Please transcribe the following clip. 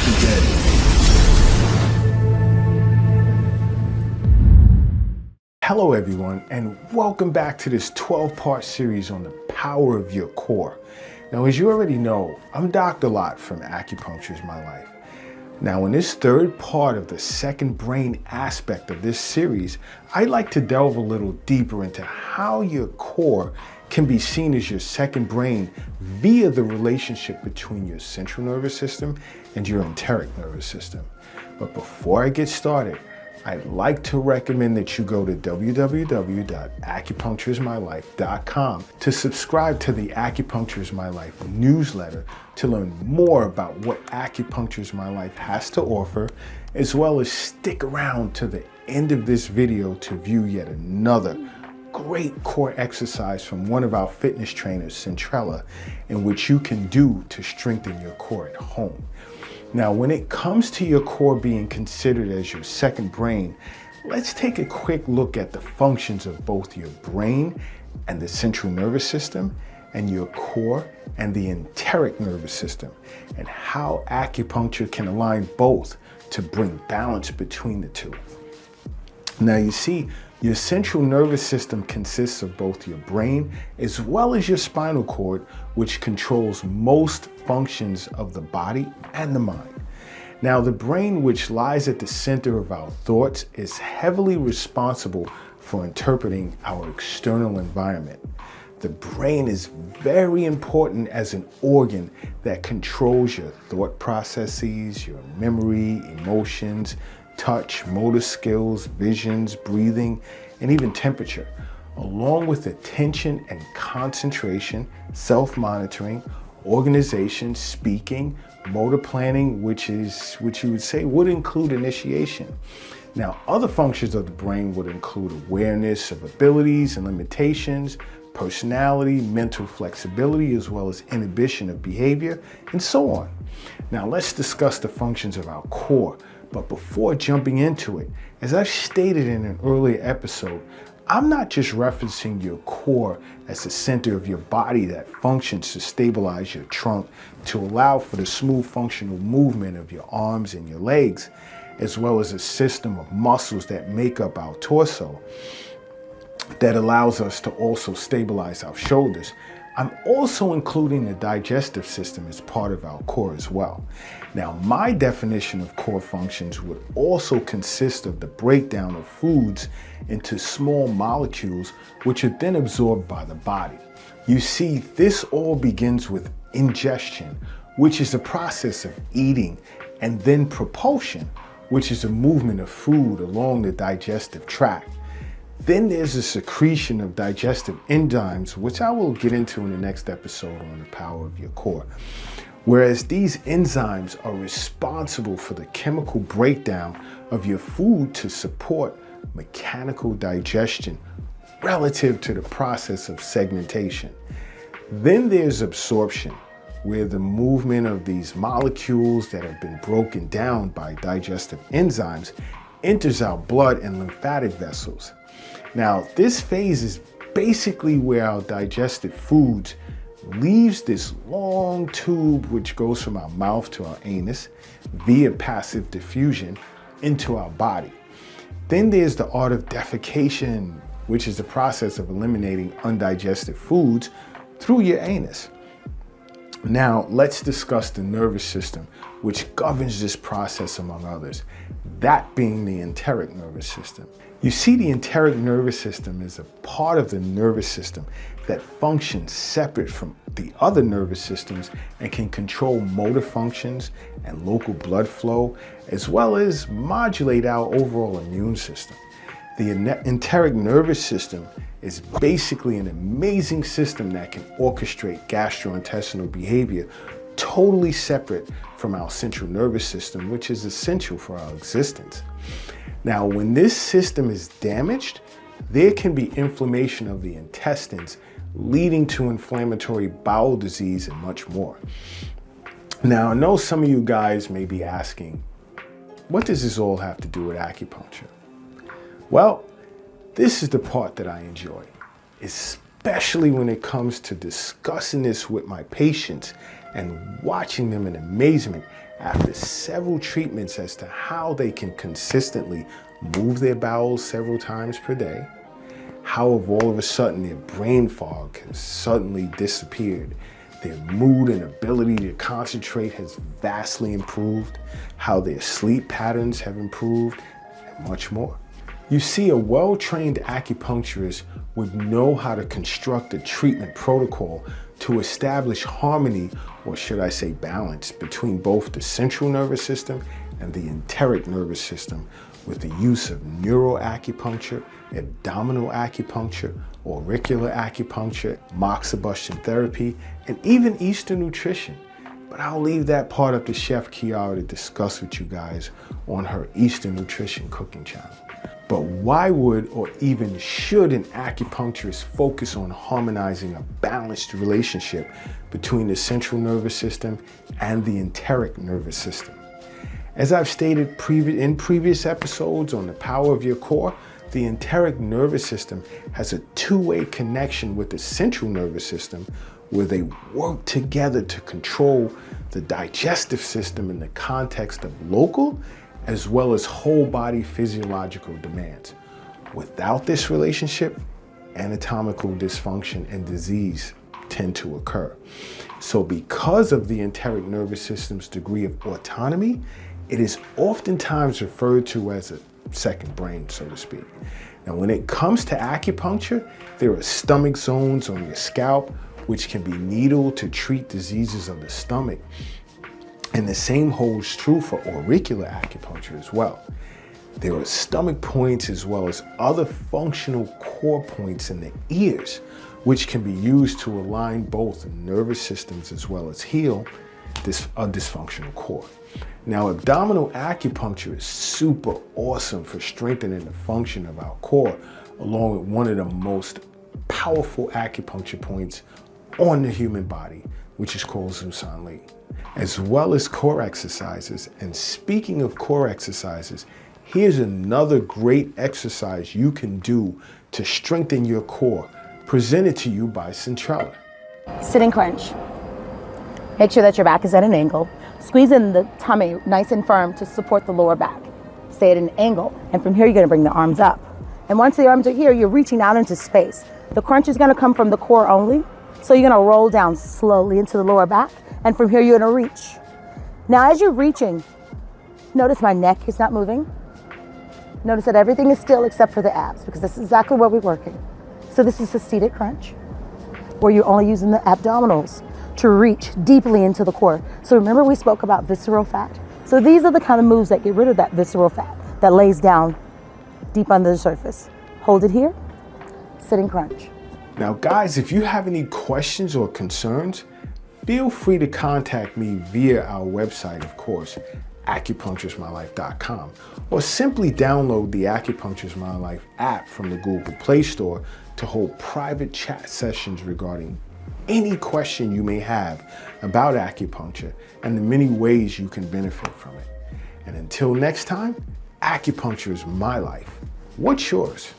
begin. Hello everyone, and welcome back to this 12-part series on the power of your core. Now, as you already know, I'm Dr. Lot from Acupuncture is My Life. Now, in this third part of the second brain aspect of this series, I'd like to delve a little deeper into how your core can be seen as your second brain via the relationship between your central nervous system and your enteric nervous system. But before I get started, I'd like to recommend that you go to www.acupunctureismylife.com to subscribe to the Acupuncture is My Life newsletter to learn more about what Acupuncture is My Life has to offer, as well as stick around to the end of this video to view yet another great core exercise from one of our fitness trainers, Centrella, in which you can do to strengthen your core at home. Now, when it comes to your core being considered as your second brain, let's take a quick look at the functions of both your brain and the central nervous system, and your core and the enteric nervous system, and how acupuncture can align both to bring balance between the two. Now, you see, your central nervous system consists of both your brain as well as your spinal cord, which controls most functions of the body and the mind. Now, the brain, which lies at the center of our thoughts, is heavily responsible for interpreting our external environment. The brain is very important as an organ that controls your thought processes, your memory, emotions, touch, motor skills, visions, breathing, and even temperature, along with attention and concentration, self-monitoring, organization, speaking, motor planning, which you would say would include initiation. Now, other functions of the brain would include awareness of abilities and limitations, personality, mental flexibility, as well as inhibition of behavior, and so on. Now, let's discuss the functions of our core. But before jumping into it, as I've stated in an earlier episode, I'm not just referencing your core as the center of your body that functions to stabilize your trunk to allow for the smooth functional movement of your arms and your legs, as well as a system of muscles that make up our torso that allows us to also stabilize our shoulders. I'm also including the digestive system as part of our core as well. Now, my definition of core functions would also consist of the breakdown of foods into small molecules, which are then absorbed by the body. You see, this all begins with ingestion, which is the process of eating, and then propulsion, which is the movement of food along the digestive tract. Then there's the secretion of digestive enzymes, which I will get into in the next episode on the power of your core. Whereas these enzymes are responsible for the chemical breakdown of your food to support mechanical digestion relative to the process of segmentation. Then there's absorption, where the movement of these molecules that have been broken down by digestive enzymes enters our blood and lymphatic vessels. Now, this phase is basically where our digested foods leaves this long tube which goes from our mouth to our anus via passive diffusion into our body. Then there's the art of defecation, which is the process of eliminating undigested foods through your anus. Now, let's discuss the nervous system, which governs this process among others, that being the enteric nervous system. You see, the enteric nervous system is a part of the nervous system that functions separate from the other nervous systems and can control motor functions and local blood flow, as well as modulate our overall immune system. The enteric nervous system is basically an amazing system that can orchestrate gastrointestinal behavior totally separate from our central nervous system, which is essential for our existence. Now, when this system is damaged, there can be inflammation of the intestines, leading to inflammatory bowel disease and much more. Now, I know some of you guys may be asking, what does this all have to do with acupuncture? Well, this is the part that I enjoy, especially when it comes to discussing this with my patients and watching them in amazement after several treatments as to how they can consistently move their bowels several times per day, how all of a sudden their brain fog has suddenly disappeared, their mood and ability to concentrate has vastly improved, how their sleep patterns have improved, and much more. You see, a well-trained acupuncturist would know how to construct a treatment protocol to establish harmony, or should I say balance, between both the central nervous system and the enteric nervous system with the use of neuroacupuncture, abdominal acupuncture, auricular acupuncture, moxibustion therapy, and even Eastern nutrition. But I'll leave that part up to Chef Kiara to discuss with you guys on her Eastern nutrition cooking channel. But why would or even should an acupuncturist focus on harmonizing a balanced relationship between the central nervous system and the enteric nervous system? As I've stated in previous episodes on the power of your core, the enteric nervous system has a two-way connection with the central nervous system where they work together to control the digestive system in the context of local as well as whole body physiological demands. Without this relationship, anatomical dysfunction and disease tend to occur. So because of the enteric nervous system's degree of autonomy, it is oftentimes referred to as a second brain, so to speak. Now, when it comes to acupuncture, there are stomach zones on your scalp, which can be needled to treat diseases of the stomach. And the same holds true for auricular acupuncture as well. There are stomach points as well as other functional core points in the ears, which can be used to align both nervous systems as well as heal a dysfunctional core. Now, abdominal acupuncture is super awesome for strengthening the function of our core, along with one of the most powerful acupuncture points on the human body, which is called Zusan Li, as well as core exercises. And speaking of core exercises, here's another great exercise you can do to strengthen your core, presented to you by Centrella. Sitting crunch. Make sure that your back is at an angle. Squeeze in the tummy nice and firm to support the lower back. Stay at an angle. And from here, you're gonna bring the arms up. And once the arms are here, you're reaching out into space. The crunch is gonna come from the core only. So you're gonna roll down slowly into the lower back. And from here, you're gonna reach. Now, as you're reaching, notice my neck is not moving. Notice that everything is still except for the abs, because this is exactly where we're working. So this is a seated crunch, where you're only using the abdominals to reach deeply into the core. So remember we spoke about visceral fat? So these are the kind of moves that get rid of that visceral fat that lays down deep under the surface. Hold it here, sitting crunch. Now guys, if you have any questions or concerns, feel free to contact me via our website, of course, acupunctureismylife.com, or simply download the Acupuncture is My Life app from the Google Play Store to hold private chat sessions regarding any question you may have about acupuncture and the many ways you can benefit from it. And until next time, acupuncture is my life. What's yours?